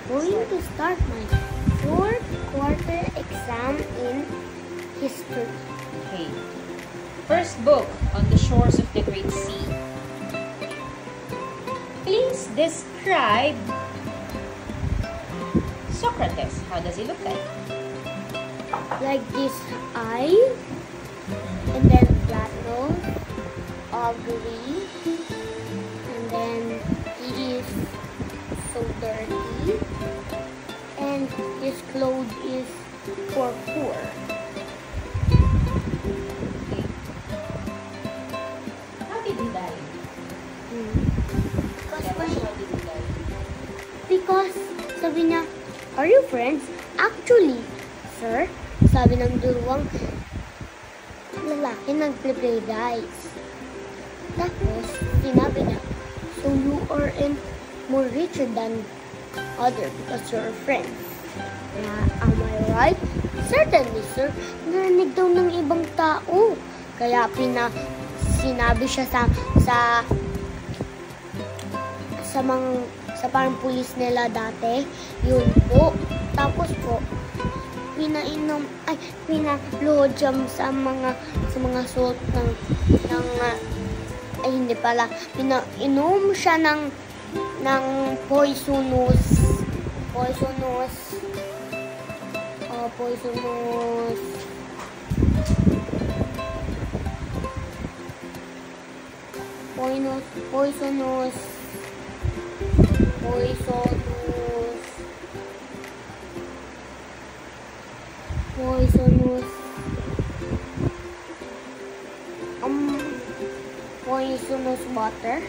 going to start my fourth quarter exam in history. Okay. First book, On the Shores of the Great Sea. Please describe Socrates. How does he look like? Like this eye, and then flat nose, ugly, and then he is so dirty, and his clothes is for poor. Okay. How did he die? How did he die? Because sabi niya, are you friends? Actually, sir, sabi ng dalawang lalaki nag-play guys. Tapos, sinabi niya, so you are more richer than other because you're friends. Am I right? Certainly, sir. Narinig daw ng ibang tao. Kaya sinabi siya sa parang pulis nila dati. Yun po. Tapos po, pinalohojam sa mga suot hindi pala, pinainom siya ng poisonous water.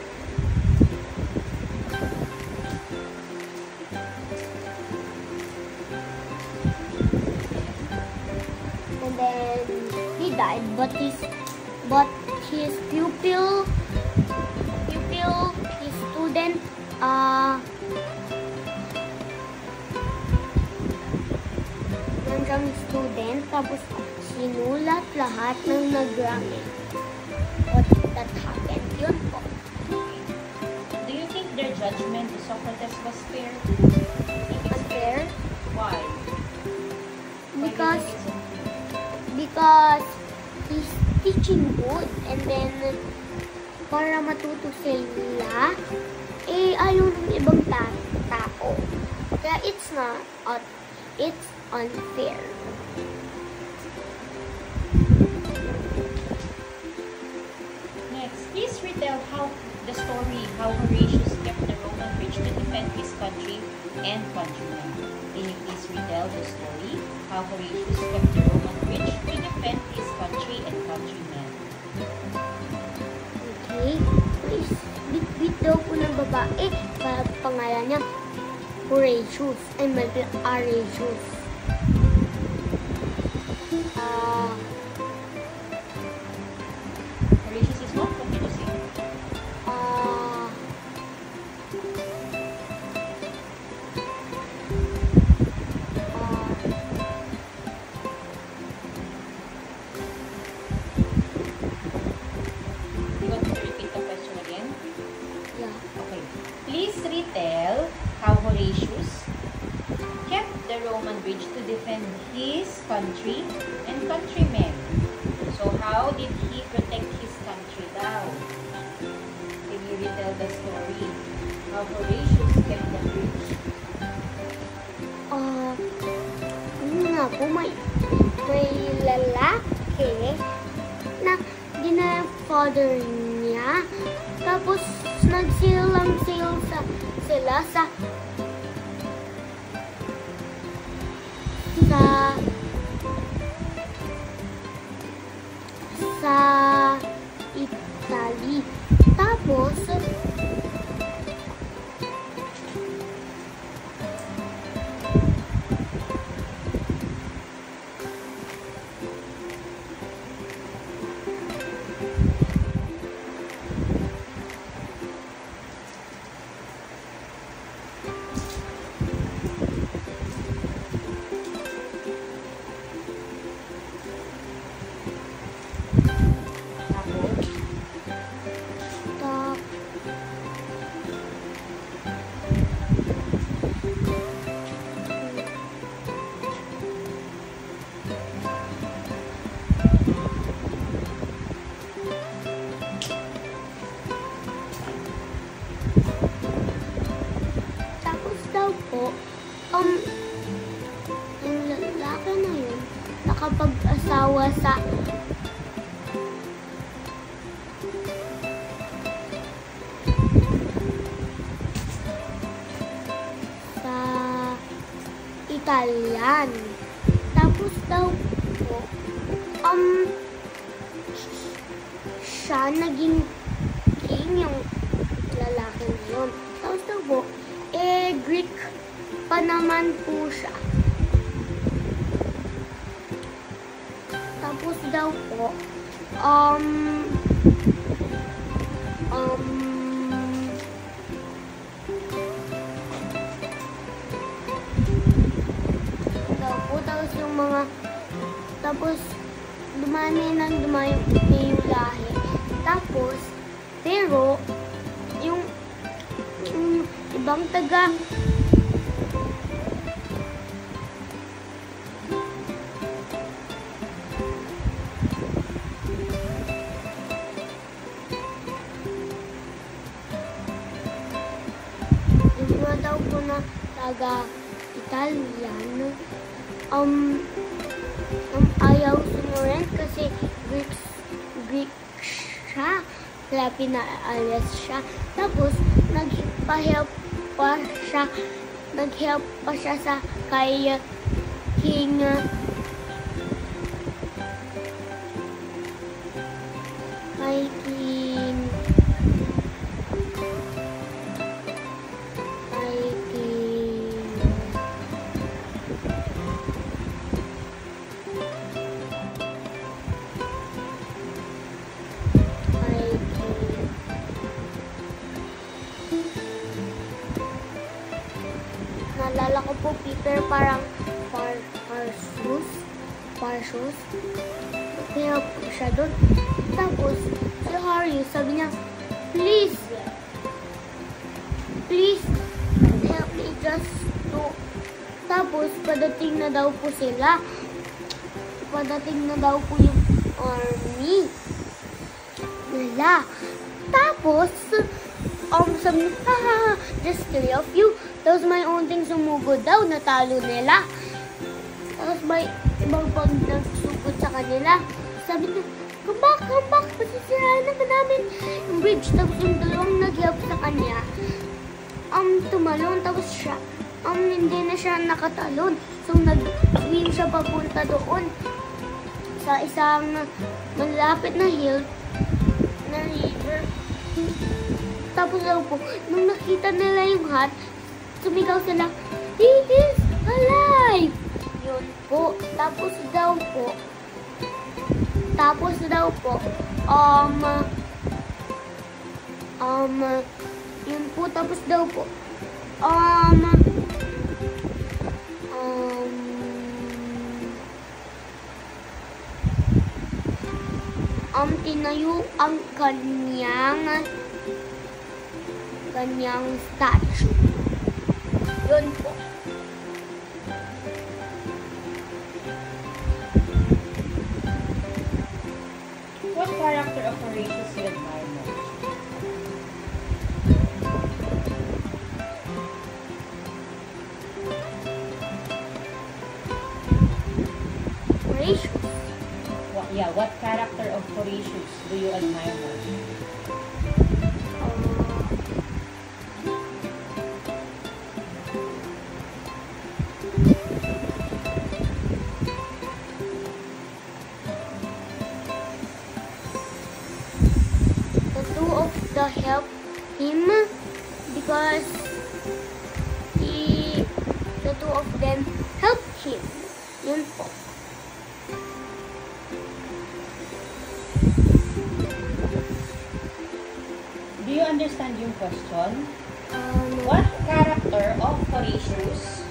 And then he died, but his pupil, his student, nandiyan student, tapos sinulat lahat ng nag-ranking. What that happened, yun po. Do you think their judgment to Socrates was fair? Unfair? Why? Because he's teaching good, and then para matuto sila, ayaw ng ibang tao. Kaya it's unfair. Next, please retell the story how Horatius kept the Roman rich to defend his country and countrymen. Can you please retell the story how Horatius kept the Roman rich to defend his country and countrymen? Okay. Bit daw po ng babae. Pangalan niya Horatius. Horatius. Horatius is what? What did you say? You want me to repeat the question again? Yeah. Okay. Please retell how Horatius kept the Roman bridge to defend his country and countrymen. So how did he protect his country daw? Can you retell the story how Horatius kept the bridge? Nga po, may lalaki na father niya. Tapos, nagsilang sila sa Italy. Tapos, po, yung lalaki na yun, nakapag-asawa sa Italian. Tapos daw po, siya naging king yung lalaki na yun. Tapos daw po, Greek pa naman po siya. Tapos daw po, tapos yung mga, tapos dumami yung lahi. Tapos, pero, yung ibang taga, yung mga daw po na taga Italian, ayaw sumuren kasi Greek siya, kaya pinaalis siya. Tapos, nag-help pa siya sa kay King naalala ko po, Peter, parang Parsus. Kaya po siya doon. Tapos, si Harry, sabi niya, please, help me just to. Tapos, padating na daw po sila. Padating na daw po yung army nila. Tapos, sabi niya, haha, just 3 of you. Tapos may unting sumugod daw, natalo nila. Tapos may ibang pag nagsugod sa kanila. Sabi niya, come back, masisirahan naman namin yung bridge. Tapos yung dalawang nag-help sa kanya, tumalon. Tapos siya, hindi na siya nakatalon. So nag-swim siya papunta doon sa isang malapit na hill, na river. Tapos daw po, nung nakita nila yung hat, sumigaw sila, he is alive! Yun po. Tapos daw po, yun po, tapos daw po, tinayo ang kanyang statue. Yun po. What character of Horatius you admire most? Horatius. What character of Horatius do you admire most? Help him because the two of them helped him. Yun po. Do you understand yung question? No. What character of Horatius?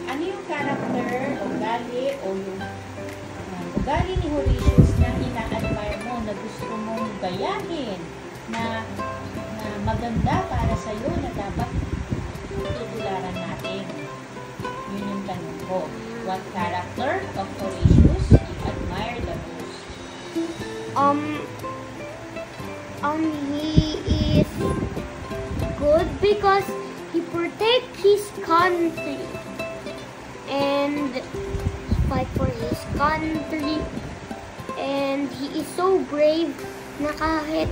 Ano yung character, ugali, o yung ugali ni Horatius na ina-admire mo, na gusto mong gayahin, na maganda para sa iyo, na dapat tutularan natin? Yun yung tanong ko. What character of Horatius you admire the most? He is good because he protects protect his country and fight for his country. And he is so brave na kahit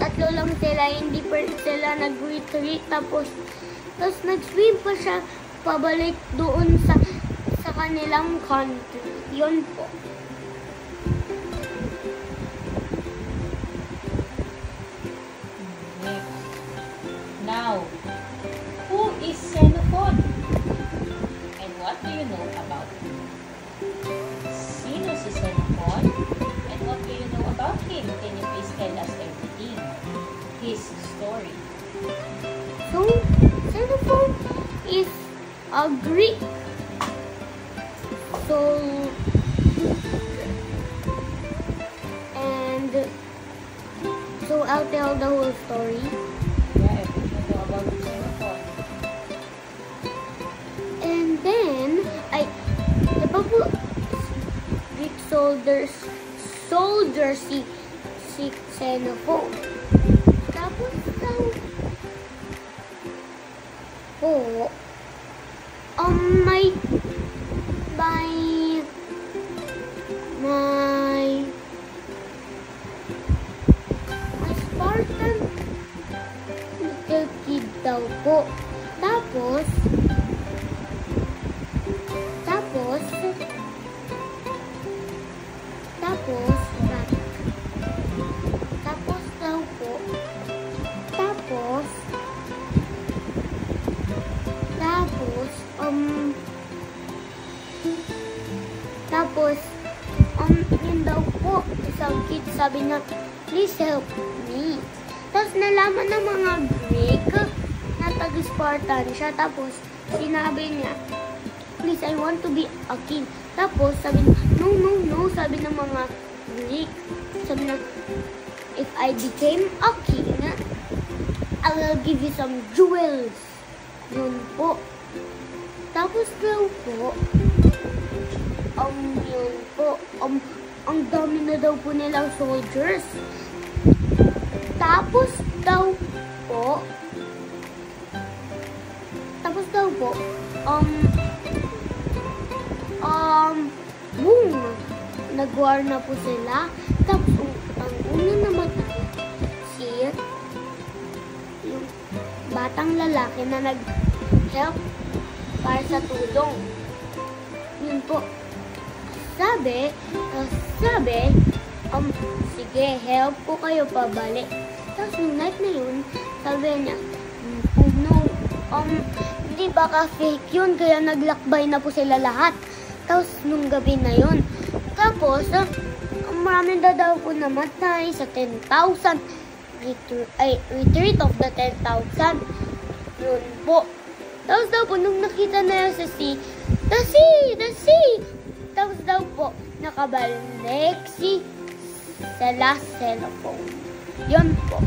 tatlo lang sila, hindi pa rin sila nag-retreat. Tapos nag-swim pa siya pabalik doon sa kanilang country. Yun po. Now, who is Xenophon? And what do you know about him? Sino si Xenophon? And what do you know about him? Can you please tell us everything? His story. So, Xenophon is a Greek. So I'll tell the whole story. Yeah, everything you know about Xenophon. And then, the Greek soldiers si Xenophon. Tapos daw po, may Spartan little kid daw po. Tapos daw po, yun daw po, isang kid sabi niya, please help me. Tapos nalaman ng mga Greek na taga-Spartan siya. Tapos sinabi niya, please, I want to be a king. Tapos sabi niya, no, sabi ng mga Greek. Sabi niya, if I became a king, I will give you some jewels. Yun po. Tapos daw po, yun po, ang dami na daw po nilang soldiers. Tapos daw po, boom! Nag-war na po sila. Tapos, ang una namatay, yung batang lalaki na nag-help para sa tulong. Yun po. Sabi, sige, help ko kayo pabalik. Tapos yung night na yun, sabi niya, no, hindi baka fake yun, kaya naglakbay na po sila lahat. Tapos nung gabi na yun, tapos, marami daw po namatay sa 10,000, retreat of the 10,000. Yun po. Tapos daw po, nung nakita na yun sa sea, the sea! Tapos daw po, nakabalik si Xenophon. Yun po.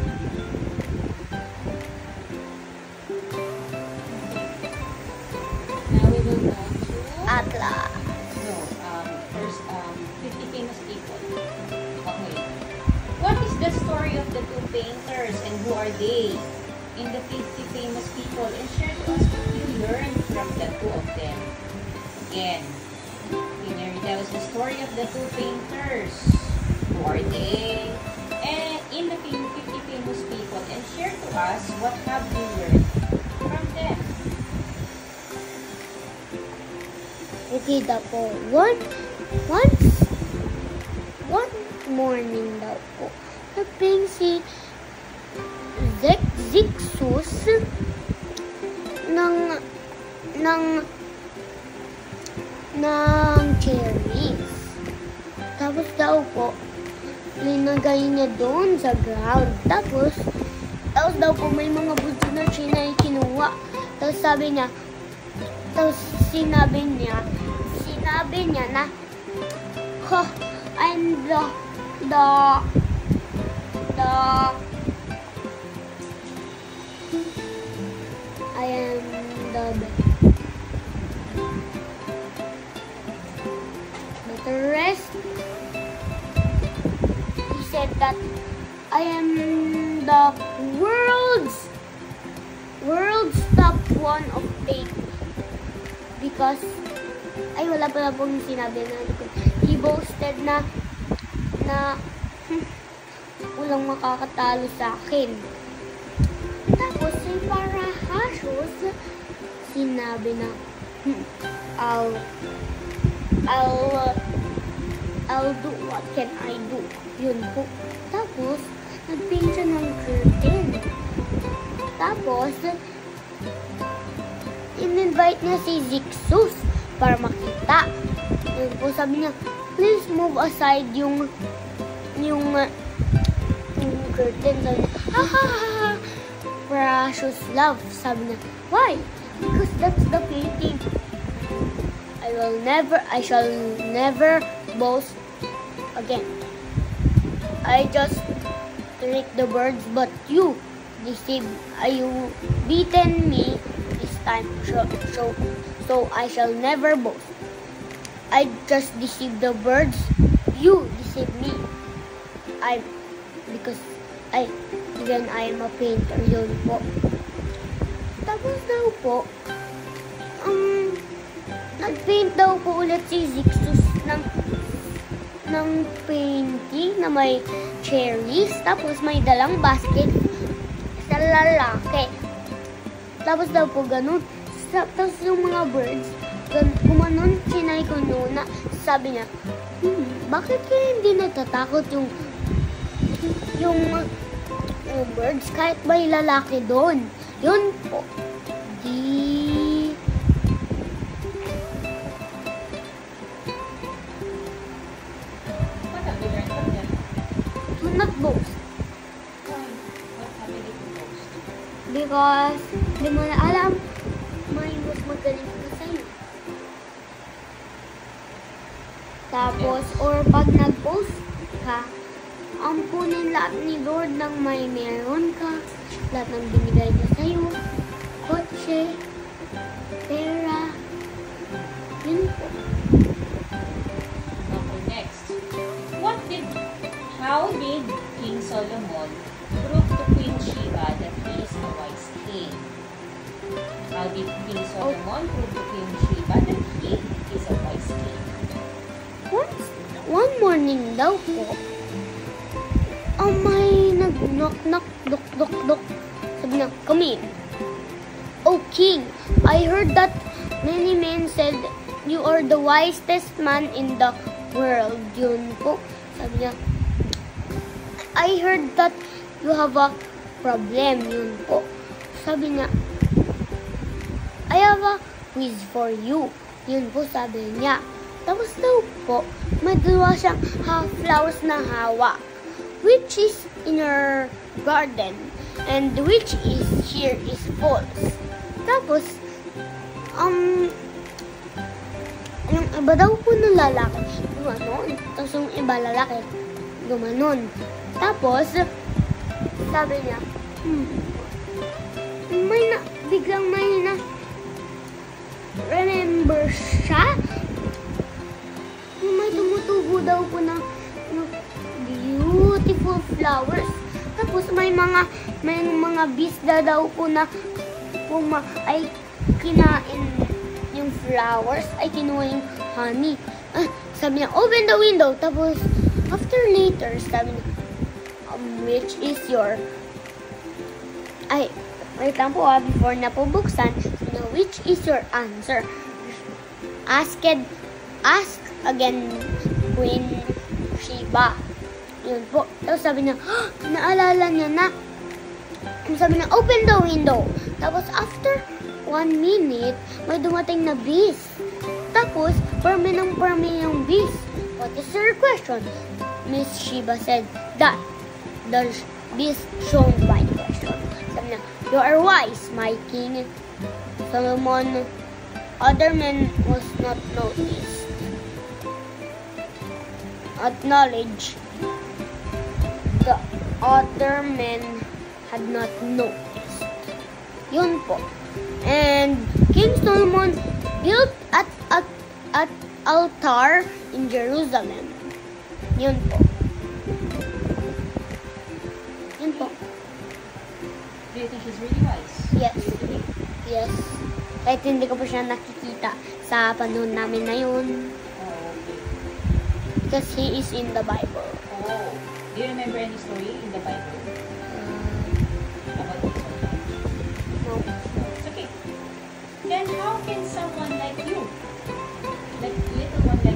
Now we will go to Atlas. No, first 50 famous people. Okay. What is the story of the two painters and who are they? In the 50 famous people, and share to us what you learned from the two of them. Again, Mary, tell us the story of the two painters. Who are they? And in the 50 famous people, and share to us what have you learned from them. Okay daw po. One morning daw po, nagping si Zixus ng cherries. Tapos daw po, linagay niya doon sa ground. Tapos daw po may mga bunso na siya na kinuha. Tapos sinabi niya na, I'm the rest. He said that I am the world's top one of fake because ay wala pala pong sinabi na he boasted na walang makakatalo sa akin. Tapos si Parahasius sinabi na I'll do what can I do. Yun po. Tapos nag-paint siya ng curtain. Tapos in-invite niya si Zixus para makita. Yun po, sabi niya, please move aside yung curtain. Sabi niya, ha ha ha, precious love. Sabi niya, why? Because that's the painting. I shall never boast again. I just trick the birds, but you beaten me this time, so I shall never boast. I just deceived the birds, you deceived me. Because I am a painter, yun po. Tapos daw po, nag-paint daw po ulit si Zixus ng painting na may cherries, tapos may dalang basket sa lalaki. Tapos daw po ganun. Tapos yung mga birds, kumanon, sinay ko na, sabi niya, bakit kaya hindi natatakot yung birds kahit may lalaki doon? Yun po. What have you learned from them? Do not boast. Why? What happened if you boast? Because, di mo na alam, may mas magaling ka sa'yo. Tapos, or pag nag-boast ka, ampunin lahat ni Lord ng may meron ka, lahat ng binigay niya sa'yo, kotse, pera, yun po. Okay, next. How did King Solomon prove to Queen Sheba that he is a wise king? How did King Solomon prove to Queen Sheba that he is a wise king? One morning daw po, may nag-knock, dok. Sabi na, come in. Oh, King, I heard that many men said you are the wisest man in the world. Yun po. Sabi niya, I heard that you have a problem. Yun po. Sabi niya, I have a quiz for you. Yun po, sabi niya. Tapos daw po, may dalawa siyang flowers na hawak. Which is in your garden and which is here is false. Tapos, yung iba daw po ng lalaki, gumanon. Tapos yung iba lalaki, gumanon. Tapos, sabi niya, biglang may remember siya. May tumutubo daw po ng beautiful flowers. Tapos may mga bees daw po na ay kinain yung flowers, ay kinuha yung honey. Sabi niya, open the window. Tapos after later, sabi niya, which is your wait lang po before na po buksan, sabi niya, which is your answer? Ask again, Queen Sheba. Yun po. Tapos sabi niya, naalala niya na. Sabi niya, open the window. Tapos after 1 minute, may dumating na bees. Tapos, parmi yung bees. What is your question? Miss Sheba said, that the bees shown my question. Sabi niya, you are wise, my king. Solomon, other men was not noticed. Acknowledge. The other men had not noticed. Yun po. And King Solomon built at altar in Jerusalem. Yun po. Yun po. Do you think she's really wise? Yes. Do you think? Yes. Kahit hindi ko pa siya nakikita sa panahon namin na yun. Oh, okay. Because he is in the Bible. Oh. Do you remember any story in the Bible about this one? No. It's okay. Then how can someone like you, like little ones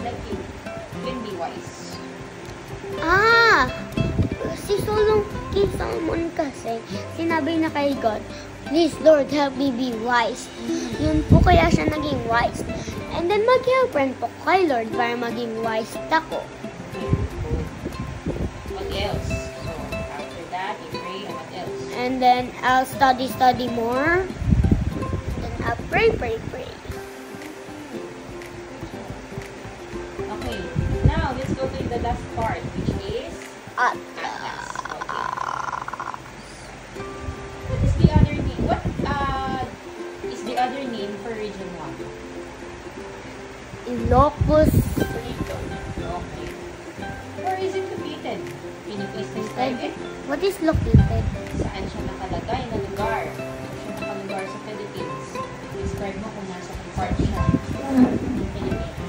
like you, can be wise? Si King Solomon kasi, sinabi na kay God, please Lord, help me be wise. Yun po kaya siya naging wise. And then mag-help rin po kay Lord para maging wise ako. What else? So, after that, you pray, and what else? And then I'll study more. Then I'll pray. Okay, now let's go to the last part, which is Atlas. What is the other name? What is the other name for Region 1? Ilocos Region. Okay. Where is it located? Can you please describe it? What is located? Saan siya nakalagay na lugar? Saan siya nakalugar sa Philippines? Describe mo kung nasa part siya in Philippines.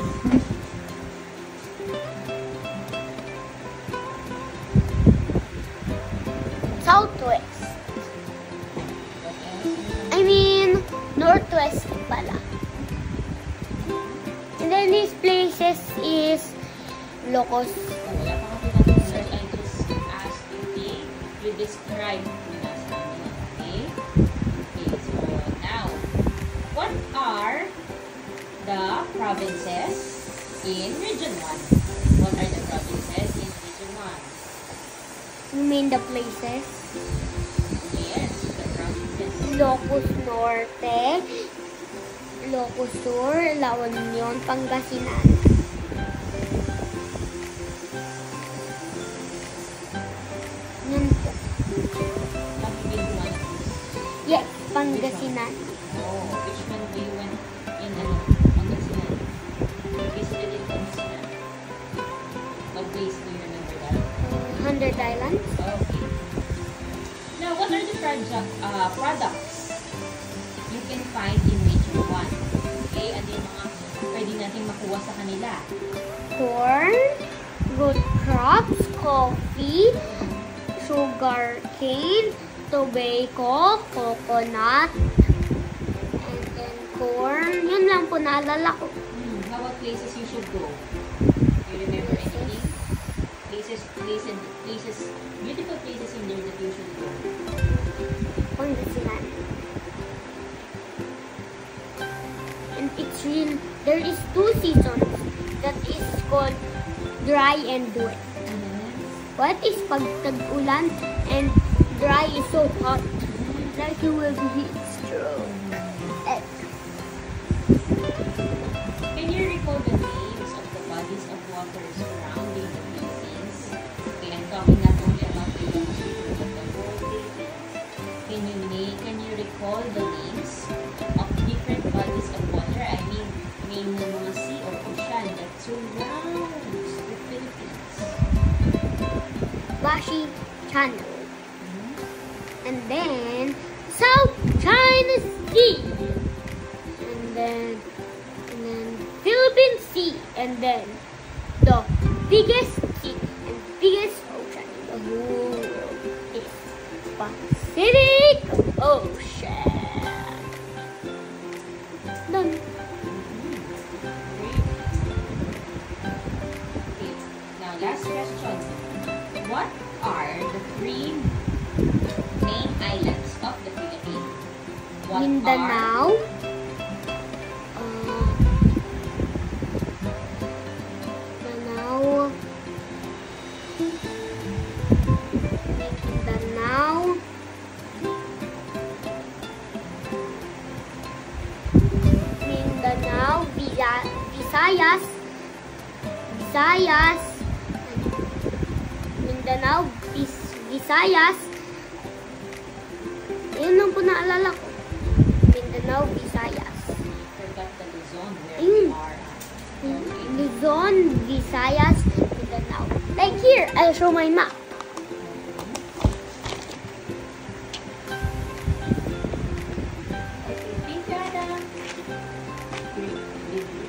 Southwest. What else? I mean, northwest pala. And then these places is Ilocos. Oh, wala pa nga pinag-research. I just asked you, you describe yung nasa amin. Okay? Okay, so now, what are the provinces in Region 1? What are the provinces in Region 1? You mean the places? Yes, the provinces. Ilocos Norte, Ilocos Sur, La Union, Pangasinan. Yan po. Pangasinan. Yes, Pangasinan. Oh, which one do you went in Pangasinan? You visited in Pangasinan. What place do you remember that? 100 Islands. Okay. Now, what are the products you can find in Region 1? Okay, ano yung mga pwede natin makuha sa kanila? Corn, root crops, coffee, sugar cane, tobacco, coconut, and then corn. Yun lang po naalala ko. How about places you should go? Do you remember anything? Places, beautiful places in there that you should go. Pangasinan. And it's real. There is 2 seasons that is called dry and wet. Wet is pag tag-ulan and dry is so hot. Like you will be heat stroke. Can you recall the names of the bodies of water surrounding the Philippines? Okay, I'm talking not only about the ocean, but the whole Philippines. Can you recall the names of different bodies of water? I mean, name ng mga sea or ocean that surrounds the Philippines. Bashi Channel. And then South China Sea. And then Philippine Sea. And then the biggest sea and biggest ocean in the whole world is Pacific Ocean. Done. Okay, now last question. What are the 3 main islands of the Philippines? What Mindanao. Mindanao, Visayas, Mindanao, Visayas. Yun lang po naalala ko. Mindanao, Visayas. Forgot the Luzon where Ayun. we are at. Luzon, Visayas, Mindanao. Like here, I'll show my map. did